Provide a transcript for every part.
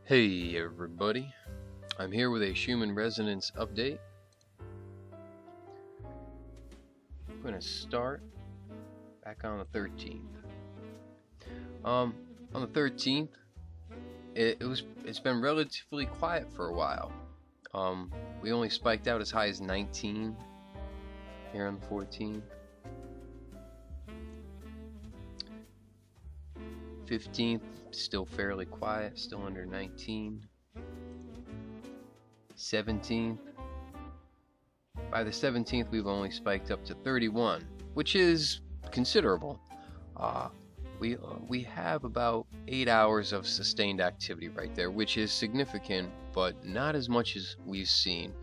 Hey everybody, I'm here with a Schumann resonance update. I'm going to start back on the 13th. On the 13th, it's been relatively quiet for a while. We only spiked out as high as 19 here on the 14th. 15th, still fairly quiet, still under 19. 17th, by the 17th we've only spiked up to 31, which is considerable. We have about 8 hours of sustained activity right there, which is significant, but not as much as we've seen.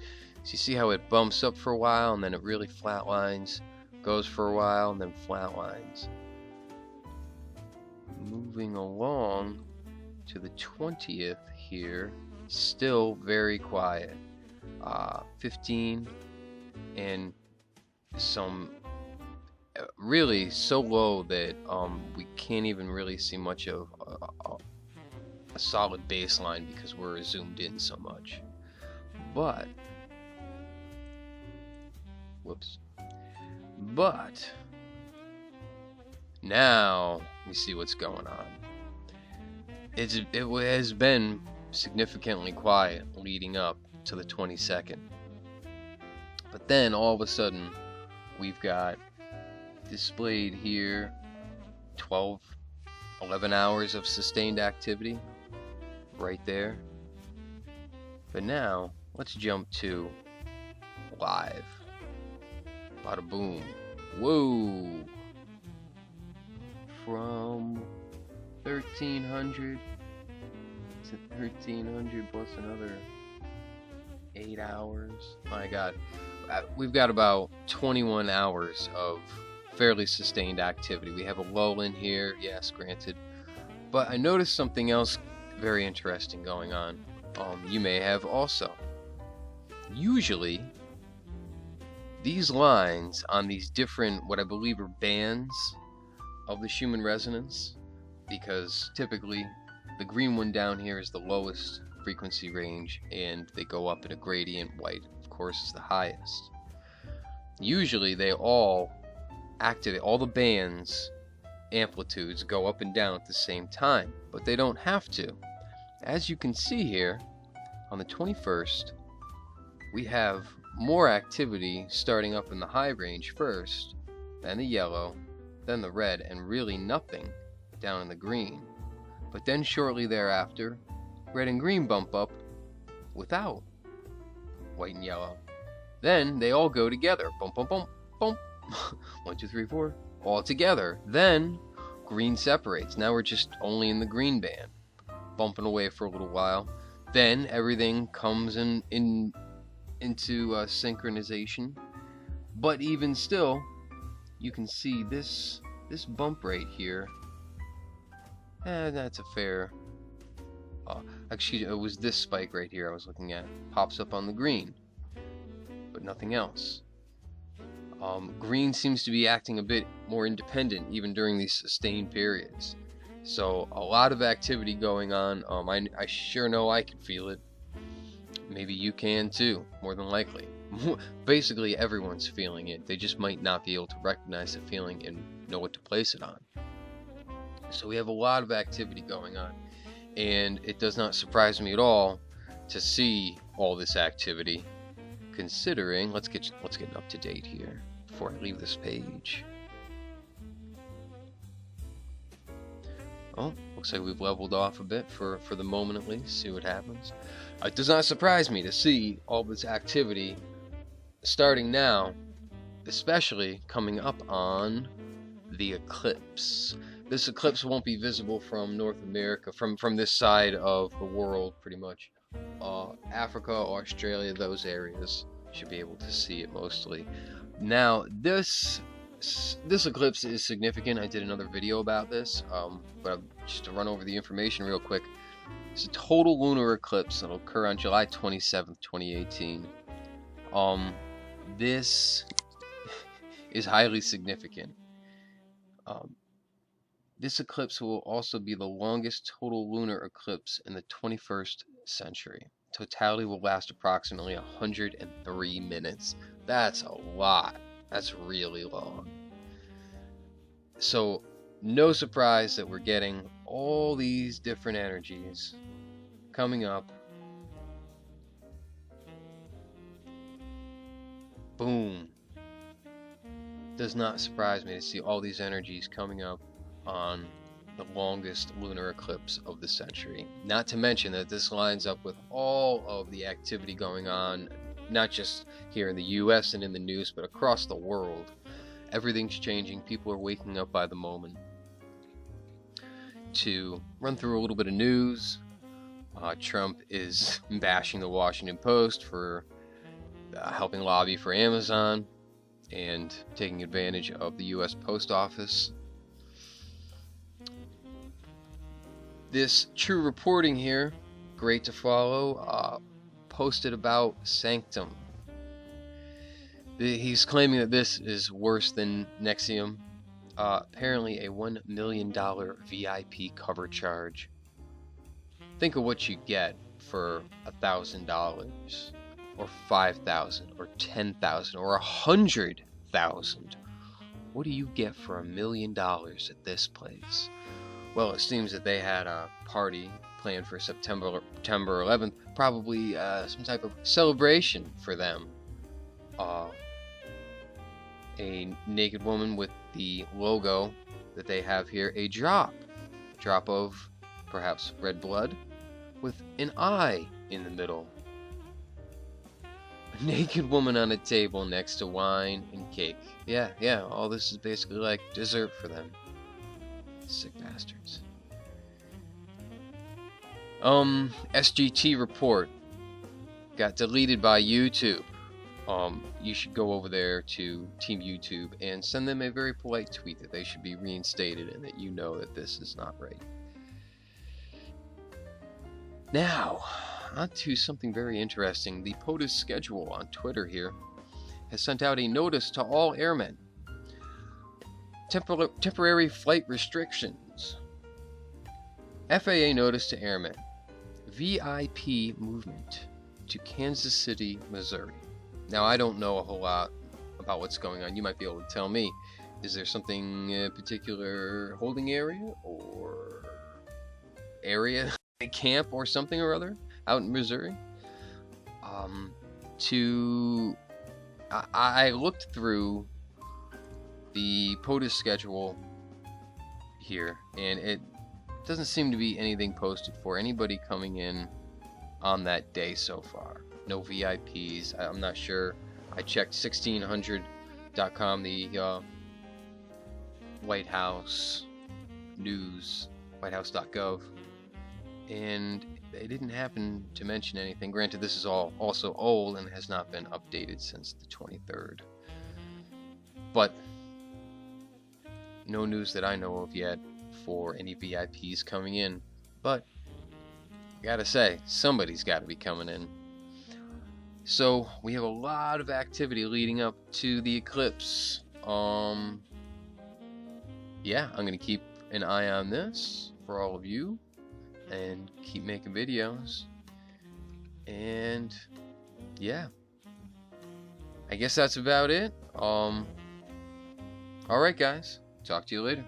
So you see how it bumps up for a while and then it really flatlines, goes for a while and then flatlines. Moving along to the 20th here, still very quiet. 15 and some really so low that we can't even really see much of a solid baseline because we're zoomed in so much. But now we see what's going on. It has been significantly quiet leading up to the 22nd. But then all of a sudden we've got displayed here 11 hours of sustained activity right there. But now let's jump to live. Bada boom. Whoa. From 1300 to 1300 plus another 8 hours. My God, we've got about 21 hours of fairly sustained activity. We have a lull in here, yes, granted, but I noticed something else very interesting going on. You may have also. Usually these lines on these different, what I believe are bands of the Schumann resonance, because typically the green one down here is the lowest frequency range and they go up in a gradient. White, of course, is the highest. Usually they all activate, all the bands amplitudes go up and down at the same time, but they don't have to. As you can see here, on the 21st we have more activity starting up in the high range first, then the yellow, then the red, and really nothing down in the green. But then shortly thereafter, red and green bump up without white and yellow. Then they all go together. Bump, bump, bump, bump. 1, 2, 3, 4. All together. Then green separates. Now we're just only in the green band, bumping away for a little while. Then everything comes into synchronization. But even still, you can see this bump right here. That's a fair. Actually, it was this spike right here I was looking at. Pops up on the green, but nothing else. Green seems to be acting a bit more independent even during these sustained periods. So a lot of activity going on. I sure know I can feel it. Maybe you can too, more than likely. Basically everyone's feeling it. They just might not be able to recognize the feeling and know what to place it on. So we have a lot of activity going on, and it does not surprise me at all to see all this activity, considering let's get up to date here before I leave this page. Oh, looks like we've leveled off a bit for the moment at least. See what happens. It does not surprise me to see all this activity starting now, especially coming up on the eclipse. This eclipse won't be visible from North America, from this side of the world, pretty much. Africa, Australia, those areas should be able to see it mostly. Now, this eclipse is significant. I did another video about this, but just to run over the information real quick. It's a total lunar eclipse that'll occur on July 27th, 2018. This is highly significant. This eclipse will also be the longest total lunar eclipse in the 21st century. Totality will last approximately 103 minutes. That's a lot. That's really long. So, no surprise that we're getting all these different energies coming up. Boom. Does not surprise me to see all these energies coming up on the longest lunar eclipse of the century. Not to mention that this lines up with all of the activity going on, not just here in the US and in the news, but across the world. Everything's changing. People are waking up by the moment. To run through a little bit of news, Trump is bashing the Washington Post for helping lobby for Amazon and taking advantage of the US Post Office. This True Reporting here, great to follow, posted about Sanctum. He's claiming that this is worse than Nexium. Apparently a $1 million VIP cover charge. Think of what you get for $1,000, or $5,000, or $10,000, or $100,000. What do you get for $1 million at this place? Well, it seems that they had a party planned for September 11th, probably some type of celebration for them. A naked woman with the logo that they have here, a drop of perhaps red blood with an eye in the middle. A naked woman on a table next to wine and cake. Yeah, all this is basically like dessert for them. Sick bastards. SGT report got deleted by YouTube. You should go over there to Team YouTube and send them a very polite tweet that they should be reinstated and that you know that this is not right. Now, on to something very interesting. The POTUS schedule on Twitter here has sent out a notice to all airmen. Temporary flight restrictions. FAA notice to airmen. VIP movement to Kansas City, Missouri. Now, I don't know a whole lot about what's going on. You might be able to tell me. Is there something particular holding area or area, camp or something or other out in Missouri? I looked through the POTUS schedule here, and it doesn't seem to be anything posted for anybody coming in on that day so far. No VIPs. I'm not sure. I checked 1600.com, the White House news, whitehouse.gov, and they didn't happen to mention anything. Granted, this is all also old and has not been updated since the 23rd. But no news that I know of yet for any VIPs coming in. But I gotta say, somebody's got to be coming in. So we have a lot of activity leading up to the eclipse. Yeah, I'm gonna keep an eye on this for all of you and keep making videos. And yeah, I guess that's about it. Alright guys, talk to you later.